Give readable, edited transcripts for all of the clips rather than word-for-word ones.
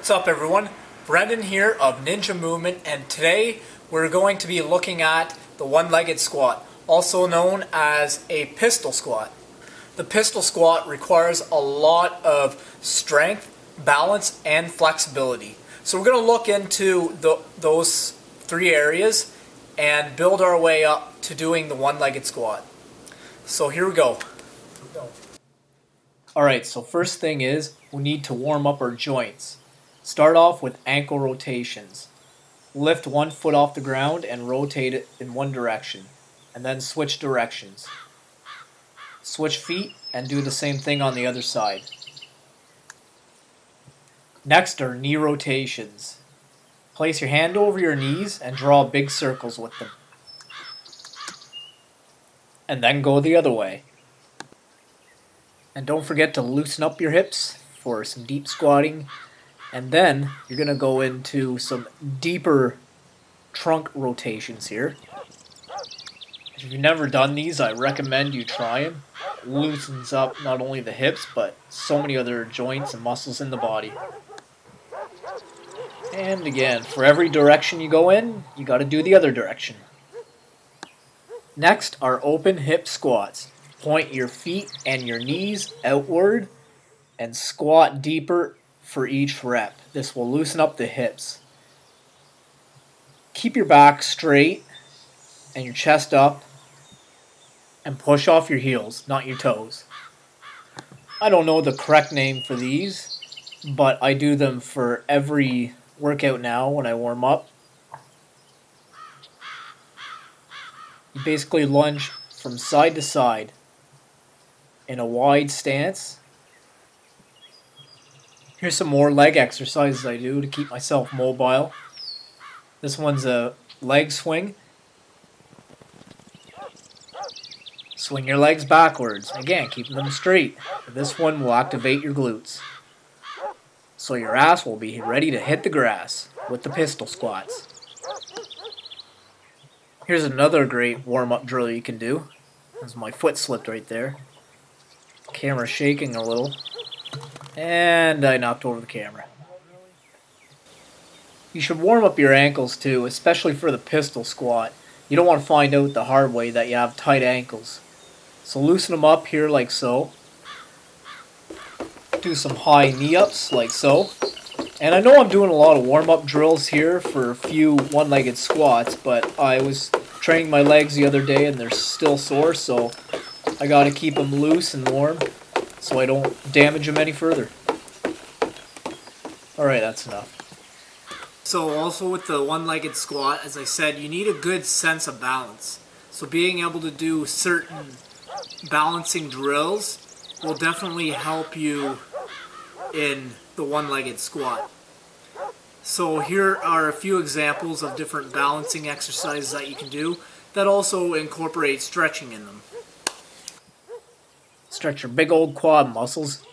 What's up everyone? Brendan here of Ninja Movement, and today we're going to be looking at the one-legged squat, also known as a pistol squat. The pistol squat requires a lot of strength, balance, and flexibility. So we're going to look into those three areas and build our way up to doing the one-legged squat. So here we go. Alright, so first thing is we need to warm up our joints. Start off with ankle rotations. Lift one foot off the ground and rotate it in one direction, and then switch directions. Switch feet and do the same thing on the other side. Next are knee rotations. Place your hand over your knees and draw big circles with them. And then go the other way. And don't forget to loosen up your hips for some deep squatting. And then you're going to go into some deeper trunk rotations here. If you've never done these, I recommend you try them. It loosens up not only the hips, but so many other joints and muscles in the body. And again, for every direction you go in, you got to do the other direction. Next are open hip squats. Point your feet and your knees outward and squat deeper for each rep. This will loosen up the hips. Keep your back straight and your chest up and push off your heels, not your toes. I don't know the correct name for these, but I do them for every workout now when I warm up. You basically lunge from side to side in a wide stance. Here's some more leg exercises I do to keep myself mobile. This one's a leg swing. Swing your legs backwards. Again, keeping them straight. This one will activate your glutes, so your ass will be ready to hit the grass with the pistol squats. Here's another great warm-up drill you can do. As my foot slipped right there. Camera shaking a little. And I knocked over the camera. You should warm up your ankles too, especially for the pistol squat. You don't want to find out the hard way that you have tight ankles. So loosen them up here like so. Do some high knee ups like so. And I know I'm doing a lot of warm-up drills here for a few one-legged squats, but I was training my legs the other day and they're still sore, so I gotta keep them loose and warm so I don't damage them any further. Alright, that's enough. So also with the one-legged squat, as I said, you need a good sense of balance. So being able to do certain balancing drills will definitely help you in the one-legged squat. So here are a few examples of different balancing exercises that you can do that also incorporate stretching in them. Stretch your big old quad muscles.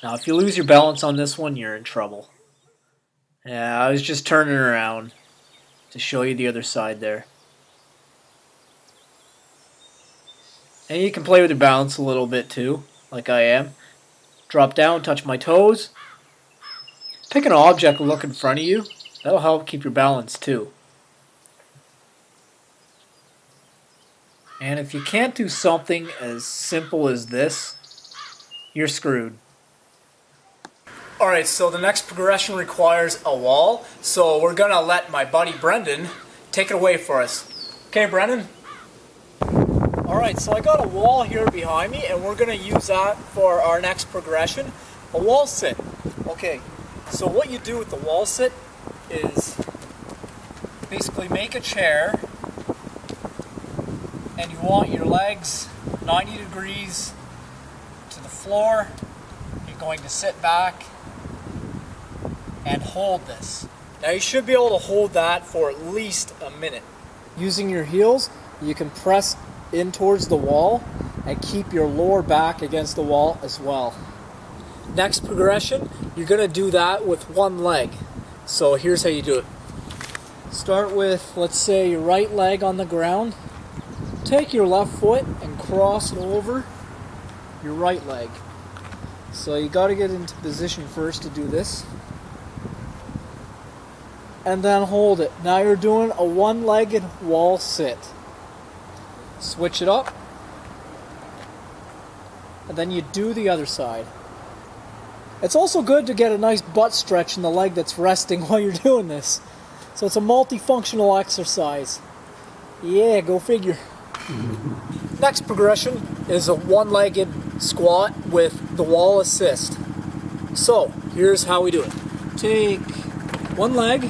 Now if you lose your balance on this one, you're in trouble. Yeah, I was just turning around to show you the other side there. And you can play with your balance a little bit too, like I am. Drop down, touch my toes. Pick an object and look in front of you. That'll help keep your balance too. And if you can't do something as simple as this, you're screwed. Alright, so the next progression requires a wall. So we're going to let my buddy Brendan take it away for us. Okay, Brendan? Alright, so I got a wall here behind me and we're going to use that for our next progression. A wall sit. Okay, so what you do with the wall sit is basically make a chair and you want your legs 90 degrees to the floor. You're going to sit back and hold this. Now you should be able to hold that for at least a minute. Using your heels, you can press in towards the wall and keep your lower back against the wall as well. Next progression, you're going to do that with one leg. So here's how you do it. Start with, let's say, your right leg on the ground. Take your left foot and cross it over your right leg. So you got to get into position first to do this. and then hold it. Now you're doing a one-legged wall sit. Switch it up, and then you do the other side. It's also good to get a nice butt stretch in the leg that's resting while you're doing this. So it's a multifunctional exercise. Yeah, go figure. Next progression is a one-legged squat with the wall assist. So, here's how we do it. Take one leg,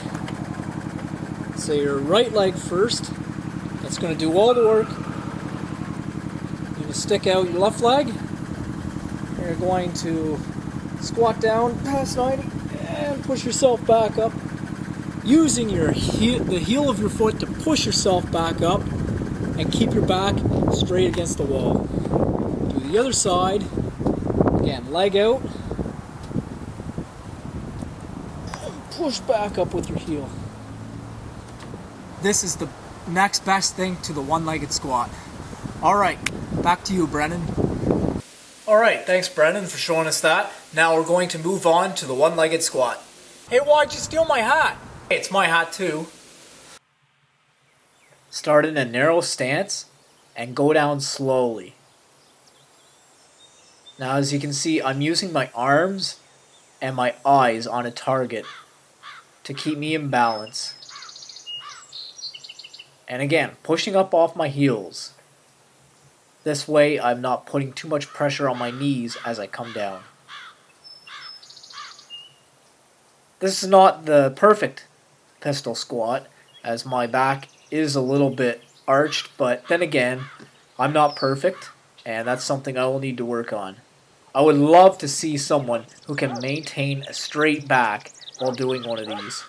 say your right leg first. That's going to do all the work. You're going to stick out your left leg. You're going to squat down past 90 and push yourself back up. Using the heel of your foot to push yourself back up and keep your back straight against the wall. Do the other side. Again, leg out. And push back up with your heel. This is the next best thing to the one-legged squat. Alright, back to you, Brennan. Alright, thanks Brennan for showing us that. Now we're going to move on to the one-legged squat. Hey, why'd you steal my hat? Hey, it's my hat too. Start in a narrow stance and go down slowly. Now as you can see, I'm using my arms and my eyes on a target to keep me in balance. And again, pushing up off my heels. This way I'm not putting too much pressure on my knees as I come down. This is not the perfect pistol squat, as my back is a little bit arched, but then again, I'm not perfect, and that's something I will need to work on. I would love to see someone who can maintain a straight back while doing one of these.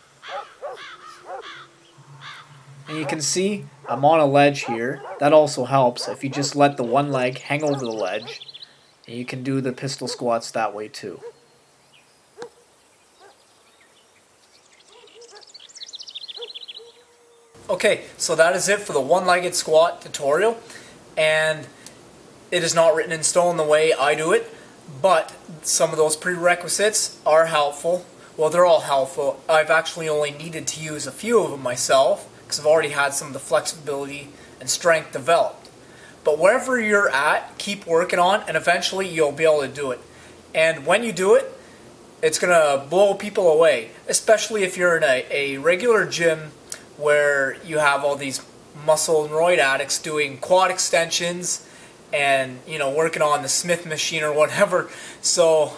And you can see I'm on a ledge here. That also helps if you just let the one leg hang over the ledge. And you can do the pistol squats that way too. Okay, so that is it for the one-legged squat tutorial. And it is not written in stone the way I do it, but some of those prerequisites are helpful. Well, they're all helpful. I've actually only needed to use a few of them myself, because I've already had some of the flexibility and strength developed. But wherever you're at, keep working on, and eventually you'll be able to do it. And when you do it, it's going to blow people away, especially if you're in a regular gym where you have all these muscle and roid addicts doing quad extensions and, you know, working on the Smith machine or whatever. So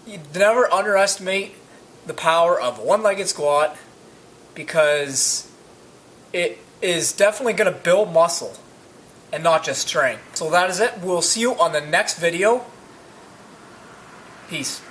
you never underestimate the power of a one-legged squat, because it is definitely going to build muscle and not just strength. So that is it. We'll see you on the next video. Peace.